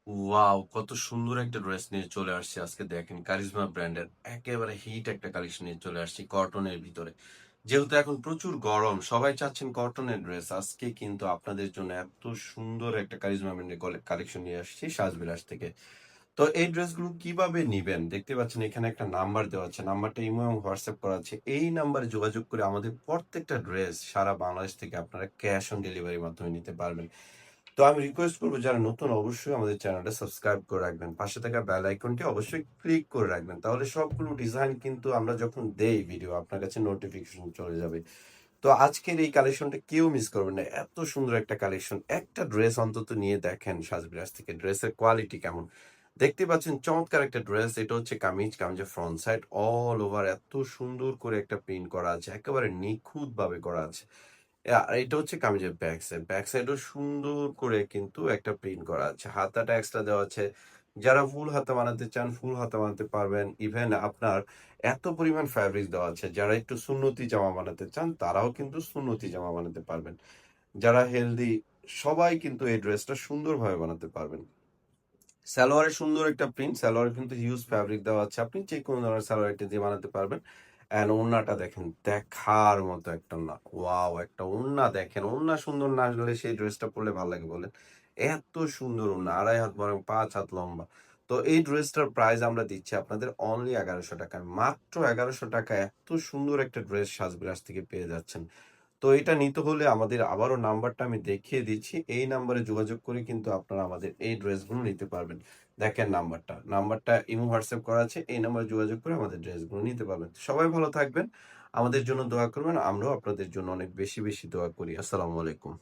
Wow! কত সুন্দর একটা ড্রেস নিয়ে চলে আসছি আজকে দেখেন কারিজমা ব্র্যান্ডের একেবারে হিট একটা কালেকশন নিয়ে চলে আসছি কটনের ভিতরে। যেহেতু এখন প্রচুর গরম সবাই চাচ্ছেন কটনের ড্রেস। আজকে কিন্তু আপনাদের জন্য এত সুন্দর একটা কারিজমা ব্র্যান্ডের কালেকশন নিয়ে আসছি সাজবিলাস থেকে। তো এই ড্রেসগুলো কিভাবে নিবেন? দেখতে পাচ্ছেন এখানে একটা নাম্বার দেওয়া আছে। নাম্বারটা ইমো এবং হোয়াটসঅ্যাপ করা আছে। এই নাম্বারে যোগাযোগ করে আমাদের প্রত্যেকটা ড্রেস সারা বাংলাদেশ থেকে আপনারা ক্যাশ অন ডেলিভারির মাধ্যমে নিতে পারবেন। তো আমি রিকোয়েস্ট করব যারা নতুন অবশ্যই আমাদের চ্যানেলটা সাবস্ক্রাইব করে রাখবেন। পাশে থাকা বেল আইকনটি অবশ্যই ক্লিক করে রাখবেন। তাহলে সবগুলো ডিজাইন কিন্তু আমরা যখন দেই ভিডিও আপনার কাছে নোটিফিকেশন চলে যাবে। তো আজকের এই কালেকশনটা কেউ মিস করবেন না। এত সুন্দর একটা কালেকশন। একটা ড্রেস অন্তত নিয়ে দেখেন সাজবিরাজ থেকে। ড্রেসের কোয়ালিটি কেমন? দেখতে পাচ্ছেন চমৎকার একটা ড্রেস। এটা হচ্ছে কামিজ, কামিজের ফ্রন্ট সাইড অল ওভার এত সুন্দর করে একটা প্রিন্ট করা আছে। একেবারে নিখুঁতভাবে করা আছে। আর এটা হচ্ছে কামিজের ব্যাক সাইড। ব্যাক সাইডেও সুন্দর করে কিন্তু একটা প্রিন্ট করা আছে। হাতাটা এক্সট্রা দেওয়া আছে। যারা ফুল হাতা বানাতে চান, ফুল হাতা বানাতে পারবেন। ইভেন আপনার এত পরিমাণ ফ্যাব্রিক দেওয়া আছে। যারা একটু সুন্নতি জামা বানাতে চান, তারাও কিন্তু সুন্নতি জামা বানাতে পারবেন। যারা হেলদি সবাই কিন্তু এই ড্রেসটা সুন্দরভাবে বানাতে পারবেন। সালোয়ারে সুন্দর একটা প্রিন্ট। সালোয়ারে কিন্তু হিউজ ফ্যাব্রিক দেওয়া আছে। আপনি যেকোনো ধরনের সালোয়ার এটা দিয়ে বানাতে পারবেন। অ্যান্ড ওড়নাটা দেখেন, দেখার মতো একটা ওড়না। ওয়াও! একটা ওড়না দেখেন। ওড়না সুন্দর না হলে সেই ড্রেসটা পরলে ভাল লাগে বলেন? এত সুন্দর ওড়না, ২.৫ হাত বরং ৫ হাত লম্বা। তো এই ড্রেসটার প্রাইস আমরা দিচ্ছি আপনাদের অনলি ৳১১০০ মাত্র ৳১১০০ এত সুন্দর একটা ড্রেস সাজবিলাস থেকে পেয়ে যাচ্ছেন। তো এটা নিতে হলে আমাদের আবারও নাম্বারটা আমি দেখিয়ে দিচ্ছি। এই নাম্বারে যোগাযোগ করে কিন্তু আপনারা আমাদের এই ড্রেসগুলো নিতে পারবেন। দেখেন নাম্বারটা। নাম্বারটা ইমো, হোয়াটসঅ্যাপ করা আছে। এই নাম্বারে যোগাযোগ করে আমাদের ড্রেসগুলো নিতে পারবেন। সবাই ভালো থাকবেন। আমাদের জন্য দোয়া করবেন। আমরাও আপনাদের জন্য অনেক বেশি, বেশি দোয়া করি। আসসালামু আলাইকুম।